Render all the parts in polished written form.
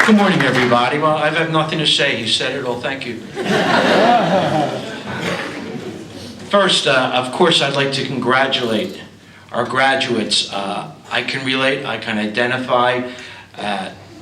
Good morning, everybody. Well, I have nothing to say. He said it all. Thank you. First, of course, I'd like to congratulate our graduates. I can relate. I can identify.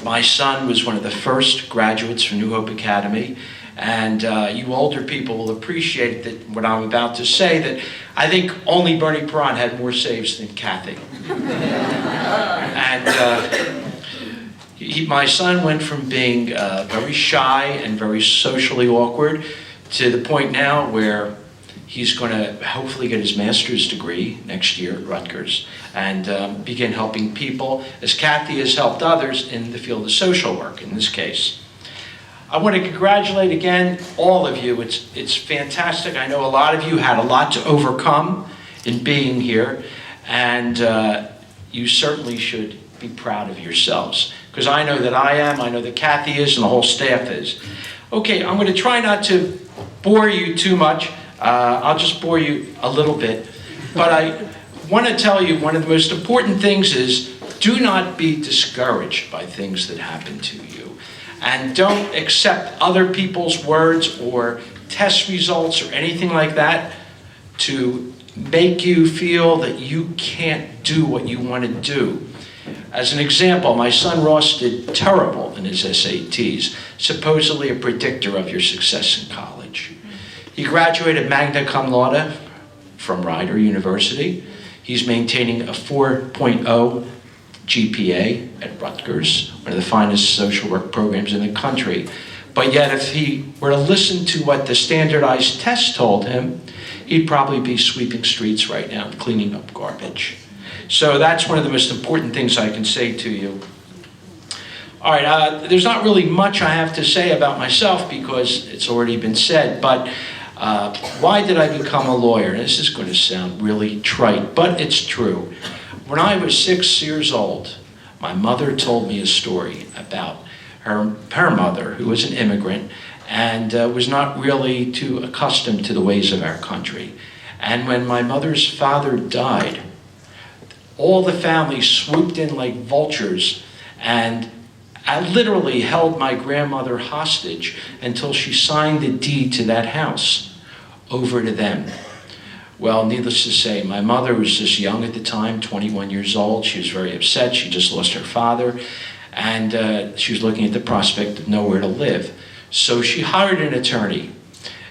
My son was one of the first graduates from New Hope Academy. And you older people will appreciate that what I'm about to say, that I think only Bernie Perron had more saves than Kathy. And my son went from being very shy and very socially awkward to the point now where he's going to hopefully get his master's degree next year at Rutgers and begin helping people, as Kathy has helped others in the field of social work in this case. I want to congratulate again all of you. It's fantastic. I know a lot of you had a lot to overcome in being here, and you certainly should be proud of yourselves, because I know that I am, I know that Kathy is, and the whole staff is. Okay, I'm going to try not to bore you too much. I'll just bore you a little bit. But I want to tell you one of the most important things is do not be discouraged by things that happen to you. And don't accept other people's words or test results or anything like that to make you feel that you can't do what you want to do. As an example, my son Ross did terrible in his SATs, supposedly a predictor of your success in college. He graduated magna cum laude from Rider University. He's maintaining a 4.0 GPA at Rutgers, one of the finest social work programs in the country. But yet, if he were to listen to what the standardized test told him, he'd probably be sweeping streets right now and cleaning up garbage. So that's one of the most important things I can say to you. All right, there's not really much I have to say about myself because it's already been said, but why did I become a lawyer? This is going to sound really trite, but it's true. When I was 6 years old, my mother told me a story about her mother, who was an immigrant, and was not really too accustomed to the ways of our country. And when my mother's father died, all the family swooped in like vultures, and I literally held my grandmother hostage until she signed the deed to that house over to them. Well, needless to say, my mother was just young at the time, 21 years old. She was very upset. She just lost her father, and she was looking at the prospect of nowhere to live. So she hired an attorney,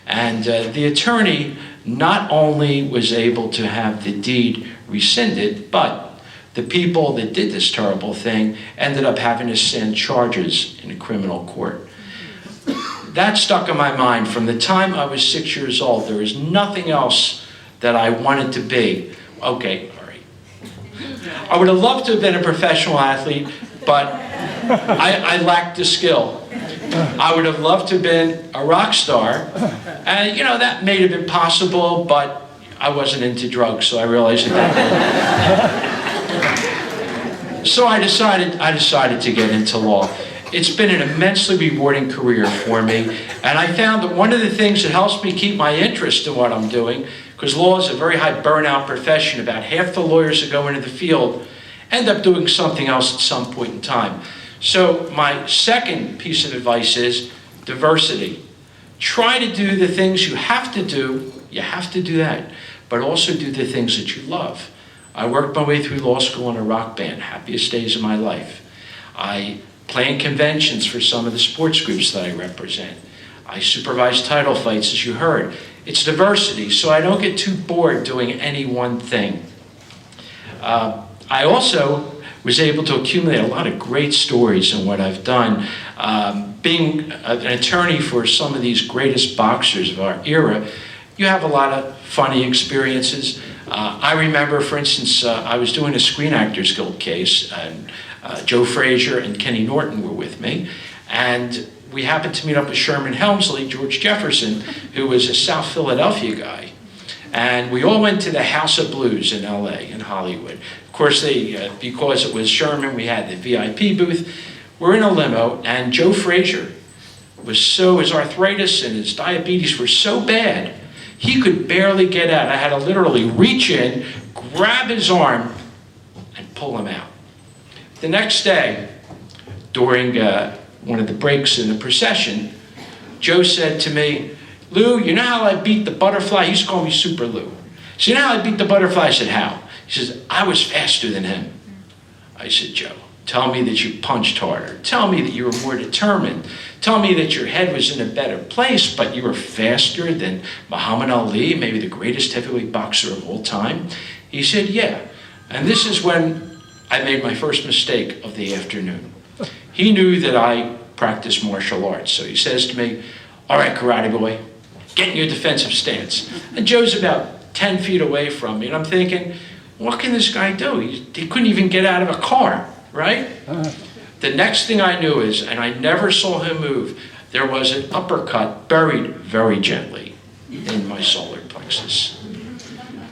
and the attorney not only was able to have the deed rescinded, but the people that did this terrible thing ended up having to send charges in a criminal court. That stuck in my mind. From the time I was 6 years old, there was nothing else that I wanted to be. Okay, all right. I would have loved to have been a professional athlete, but I lacked the skill. I would have loved to have been a rock star, and that may have been possible, but I wasn't into drugs, so I realized that. So I decided to get into law. It's been an immensely rewarding career for me, and I found that one of the things that helps me keep my interest in what I'm doing, because law is a very high burnout profession, about half the lawyers that go into the field end up doing something else at some point in time. So my second piece of advice is diversity. Try to do the things you have to do that, but also do the things that you love. I worked my way through law school in a rock band, happiest days of my life. I play in conventions for some of the sports groups that I represent. I supervise title fights, as you heard. It's diversity, so I don't get too bored doing any one thing. I also was able to accumulate a lot of great stories in what I've done. Being an attorney for some of these greatest boxers of our era, you have a lot of funny experiences. I remember, for instance, I was doing a Screen Actors Guild case, and Joe Frazier and Kenny Norton were with me, and we happened to meet up with Sherman Helmsley, George Jefferson, who was a South Philadelphia guy. And we all went to the House of Blues in LA, in Hollywood. Of course, because it was Sherman, we had the VIP booth. We're in a limo, and Joe Frazier his arthritis and his diabetes were so bad, he could barely get out. I had to literally reach in, grab his arm, and pull him out. The next day, during one of the breaks in the procession, Joe said to me, "Lou, you know how I beat the butterfly?" He used to call me Super Lou. So you know how I beat the butterfly? I said, "How?" He says, "I was faster than him." I said, "Joe, tell me that you punched harder. Tell me that you were more determined. Tell me that your head was in a better place, but you were faster than Muhammad Ali, maybe the greatest heavyweight boxer of all time." He said, "Yeah." And this is when I made my first mistake of the afternoon. He knew that I practiced martial arts, so he says to me, "All right, karate boy, get in your defensive stance." And Joe's about 10 feet away from me, and I'm thinking, what can this guy do? He couldn't even get out of a car, right? The next thing I knew is, and I never saw him move, there was an uppercut buried very gently in my solar plexus.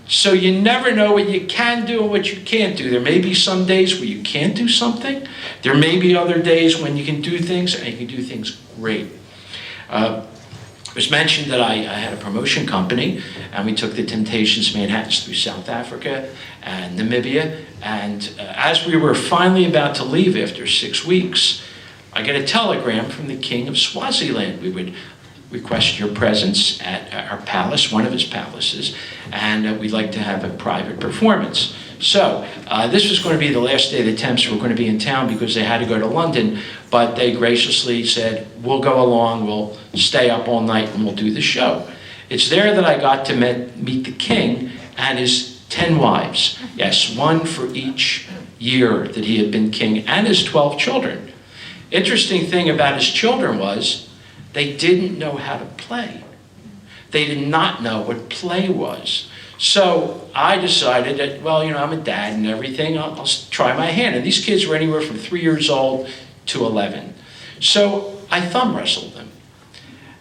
So you never know what you can do and what you can't do. There may be some days where you can't do something. There may be other days when you can do things, and you can do things great. It was mentioned that I had a promotion company, and we took the Temptations Manhattans through South Africa and Namibia. And as we were finally about to leave after 6 weeks, I get a telegram from the King of Swaziland. We would request your presence at our palace, one of his palaces, and we'd like to have a private performance. So this was going to be the last day the Temps were going to be in town because they had to go to London, but they graciously said, "We'll go along, we'll stay up all night and we'll do the show." It's there that I got to meet the king and his 10 wives. Yes, one for each year that he had been king, and his 12 children. Interesting thing about his children was they didn't know how to play. They did not know what play was. So I decided that, well, I'm a dad and everything, I'll try my hand. And these kids were anywhere from 3 years old to 11. So I thumb wrestled them.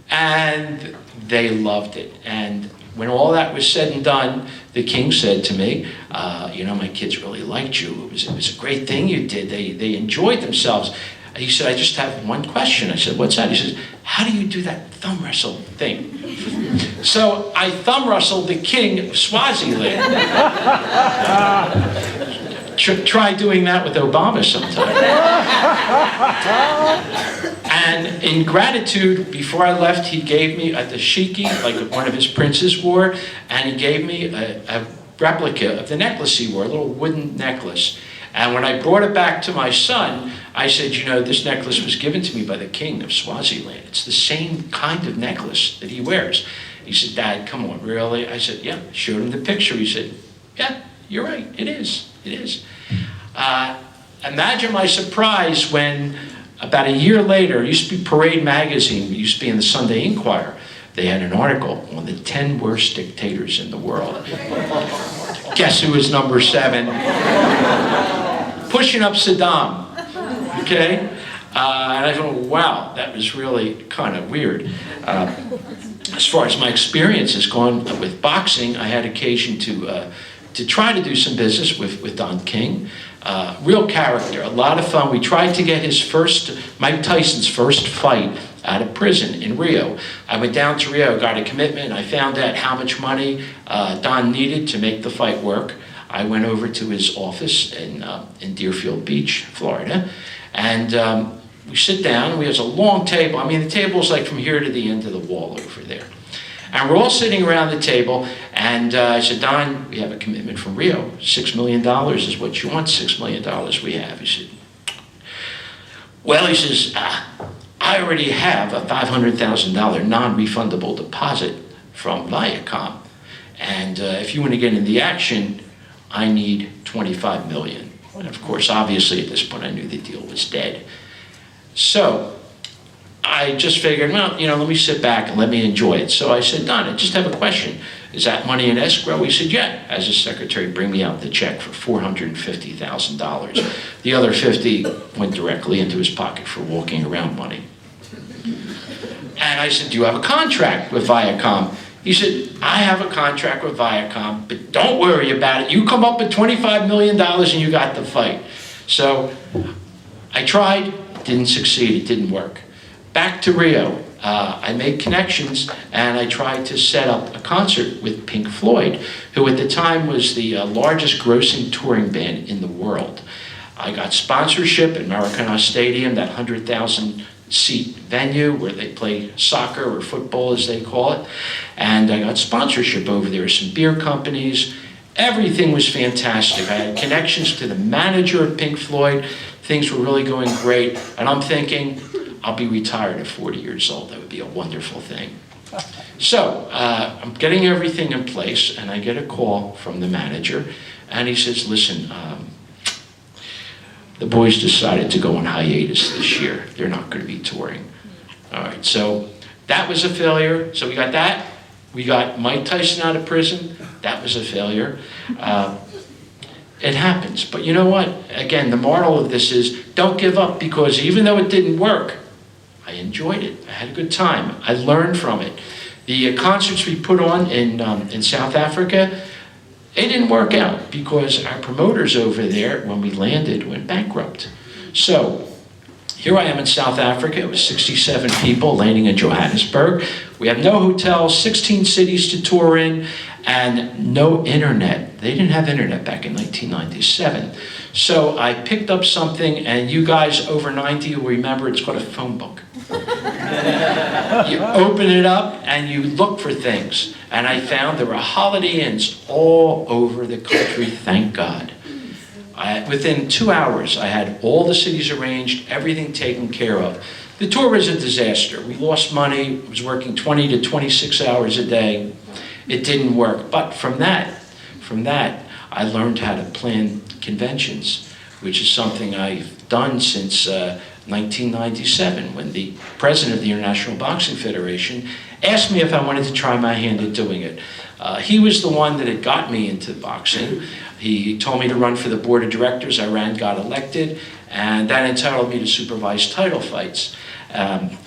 And they loved it. And when all that was said and done, the king said to me, my kids really liked you. It was a great thing you did. They enjoyed themselves. He said, "I just have one question." I said, "What's that?" He says, "How do you do that thumb wrestle thing?" So I thumb wrestled the king of Swaziland. Try doing that with Obama sometime. And in gratitude, before I left, he gave me a dashiki, like one of his princes wore, and he gave me a replica of the necklace he wore, a little wooden necklace. And when I brought it back to my son, I said, "This necklace was given to me by the king of Swaziland. It's the same kind of necklace that he wears." He said, "Dad, come on, really?" I said, "Yeah." Showed him the picture. He said, "Yeah, you're right. It is. It is." Imagine my surprise when about a year later, it used to be Parade magazine, it used to be in the Sunday Inquirer. They had an article on the 10 worst dictators in the world. Guess who was number 7? Pushing up Saddam. Okay? And I thought, wow, that was really kind of weird. As far as my experience has gone with boxing, I had occasion to try to do some business with Don King. Real character, a lot of fun. We tried to get Mike Tyson's first fight out of prison in Rio. I went down to Rio, got a commitment. I found out how much money Don needed to make the fight work. I went over to his office in Deerfield Beach, Florida, and we sit down. We have a long table. I mean, the table's like from here to the end of the wall over there. And we're all sitting around the table, and I said, "Don, we have a commitment from Rio. $6 million is what you want. $6 million we have." He said, "Well," he says, "I already have a $500,000 non-refundable deposit from Viacom. And if you want to get in the action, I need $25 million. And of course, obviously, at this point, I knew the deal was dead. So I just figured, well, let me sit back and let me enjoy it. So I said, "Don, I just have a question. Is that money in escrow?" He said, "Yeah." As his secretary, bring me out the check for $450,000. The other 50 went directly into his pocket for walking around money. And I said, "Do you have a contract with Viacom?" He said, "I have a contract with Viacom, but don't worry about it. You come up with $25 million and you got the fight." So I tried, didn't succeed, it didn't work. Back to Rio, I made connections and I tried to set up a concert with Pink Floyd, who at the time was the largest grossing touring band in the world. I got sponsorship at Maracana Stadium, that 100,000 seat venue where they play soccer or football, as they call it. And I got sponsorship over there, some beer companies. Everything was fantastic. I had connections to the manager of Pink Floyd. Things were really going great. And I'm thinking, I'll be retired at 40 years old. That would be a wonderful thing. So I'm getting everything in place, and I get a call from the manager, and he says, listen, the boys decided to go on hiatus this year. They're not going to be touring. All right, so that was a failure. So we got that. We got Mike Tyson out of prison. That was a failure. It happens. But you know what? Again, the moral of this is don't give up, because even though it didn't work, I enjoyed it. I had a good time. I learned from it. The concerts we put on in South Africa, it didn't work out because our promoters over there, when we landed, went bankrupt. So here I am in South Africa. It was 67 people landing in Johannesburg. We have no hotels, 16 cities to tour in, and no internet. They didn't have internet back in 1997. So I picked up something, and you guys over 90 will remember, it's called a phone book. You open it up and you look for things. And I found there were Holiday Inns all over the country, thank God. Within 2 hours, I had all the cities arranged, everything taken care of. The tour was a disaster. We lost money. I was working 20 to 26 hours a day. It didn't work. But from that, I learned how to plan conventions, which is something I've done since 1997, when the president of the International Boxing Federation asked me if I wanted to try my hand at doing it. He was the one that had got me into boxing. He told me to run for the board of directors. I ran, got elected, and that entitled me to supervise title fights,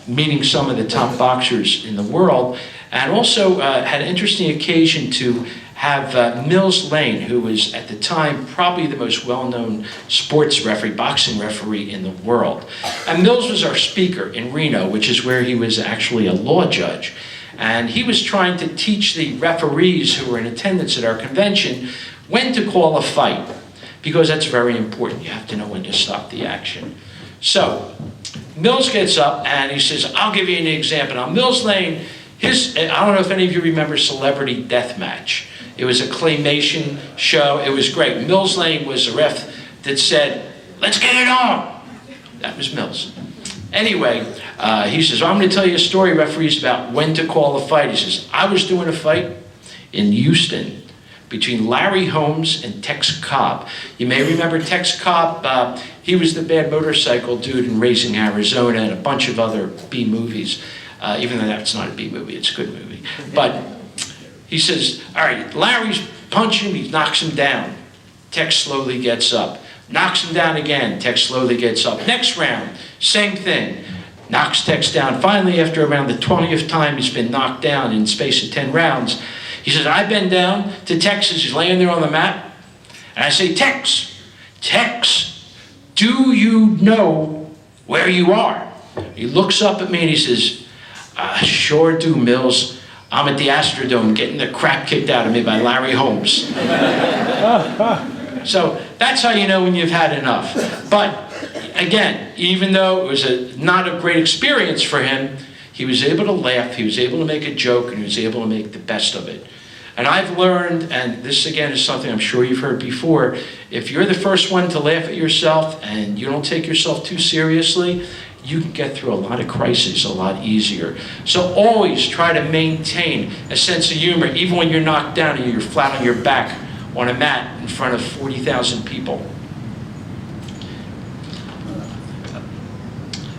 meeting some of the top boxers in the world, and also had an interesting occasion to have Mills Lane, who was at the time probably the most well-known sports referee, boxing referee in the world. And Mills was our speaker in Reno, which is where he was actually a law judge. And he was trying to teach the referees who were in attendance at our convention when to call a fight, because that's very important. You have to know when to stop the action. So Mills gets up and he says, I'll give you an example. Now Mills Lane, I don't know if any of you remember Celebrity Deathmatch. It was a claymation show. It was great. Mills Lane was a ref that said, let's get it on. That was Mills. Anyway, he says, I'm going to tell you a story, referees, about when to call a fight. He says, I was doing a fight in Houston between Larry Holmes and Tex Cobb. You may remember Tex Cobb. He was the bad motorcycle dude in Raising Arizona and a bunch of other B movies. Even though that's not a B movie, it's a good movie. But he says, all right, Larry's punching, he knocks him down. Tex slowly gets up. Knocks him down again. Tex slowly gets up. Next round, same thing. Knocks Tex down. Finally, after around the 20th time he's been knocked down in the space of 10 rounds, he says, I bend down to Tex as he's laying there on the mat, and I say, Tex, do you know where you are? He looks up at me and he says, I sure do, Mills. I'm at the Astrodome getting the crap kicked out of me by Larry Holmes. So that's how you know when you've had enough. But again, even though it was not a great experience for him, he was able to laugh, he was able to make a joke, and he was able to make the best of it. And I've learned, and this again is something I'm sure you've heard before, if you're the first one to laugh at yourself and you don't take yourself too seriously, you can get through a lot of crises a lot easier. So always try to maintain a sense of humor, even when you're knocked down and you're flat on your back on a mat in front of 40,000 people.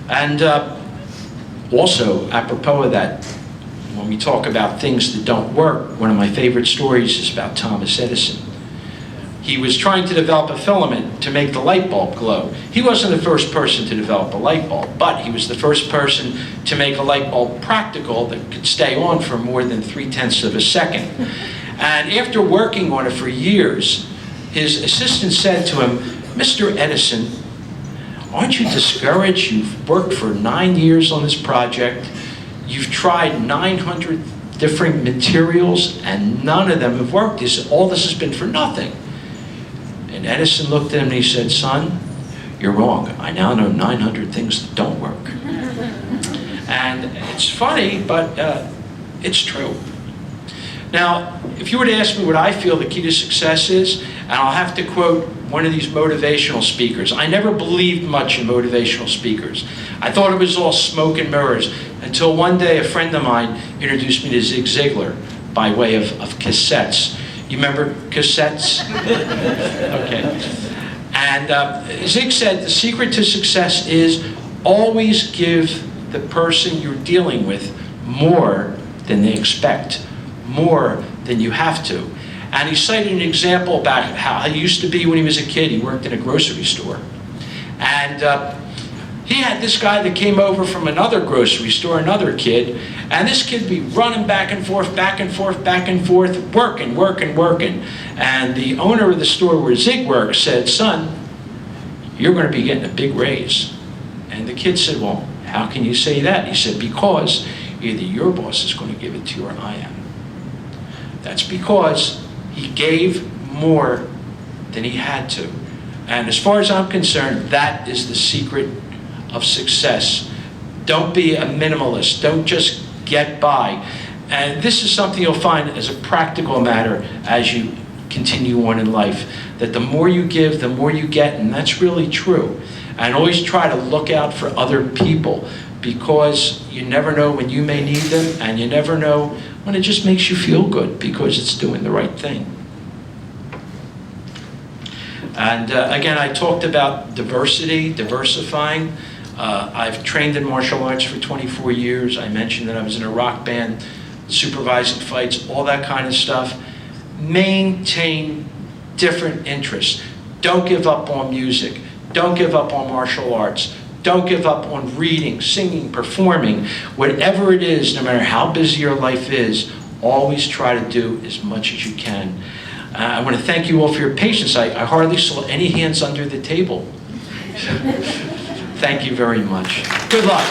And also, apropos of that, when we talk about things that don't work, one of my favorite stories is about Thomas Edison. He was trying to develop a filament to make the light bulb glow. He wasn't the first person to develop a light bulb, but he was the first person to make a light bulb practical that could stay on for more than 0.3 of a second. And after working on it for years, his assistant said to him, Mr. Edison, aren't you discouraged? You've worked for 9 years on this project. You've tried 900 different materials and none of them have worked. He said, all this has been for nothing. And Edison looked at him and he said, son, You're wrong. I now know 900 things that don't work. And it's funny, but it's true. Now, if you were to ask me what I feel the key to success is, and I'll have to quote one of these motivational speakers. I never believed much in motivational speakers. I thought it was all smoke and mirrors until one day a friend of mine introduced me to Zig Ziglar by way of cassettes. You remember cassettes? Okay. And Zig said the secret to success is always give the person you're dealing with more than they expect, more than you have to. And he cited an example about how he used to be when he was a kid. He worked in a grocery store. And he had this guy that came over from another grocery store, another kid, and this kid would be running back and forth, back and forth, back and forth, working. And the owner of the store where Zig worked said, "Son, you're going to be getting a big raise." And the kid said, "Well, how can you say that?" He said, "Because either your boss is going to give it to you or I am." That's because he gave more than he had to. And as far as I'm concerned, that is the secret of success. Don't be a minimalist. Don't just get by. And this is something you'll find as a practical matter as you continue on in life, that the more you give, the more you get, and that's really true. And always try to look out for other people, because you never know when you may need them, and you never know when it just makes you feel good because it's doing the right thing. And again, I talked about diversity, diversifying. I've trained in martial arts for 24 years. I mentioned that I was in a rock band, supervising fights, all that kind of stuff. Maintain different interests. Don't give up on music. Don't give up on martial arts. Don't give up on reading, singing, performing. Whatever it is, no matter how busy your life is, always try to do as much as you can. I want to thank you all for your patience. I hardly saw any hands under the table. Thank you very much. Good luck.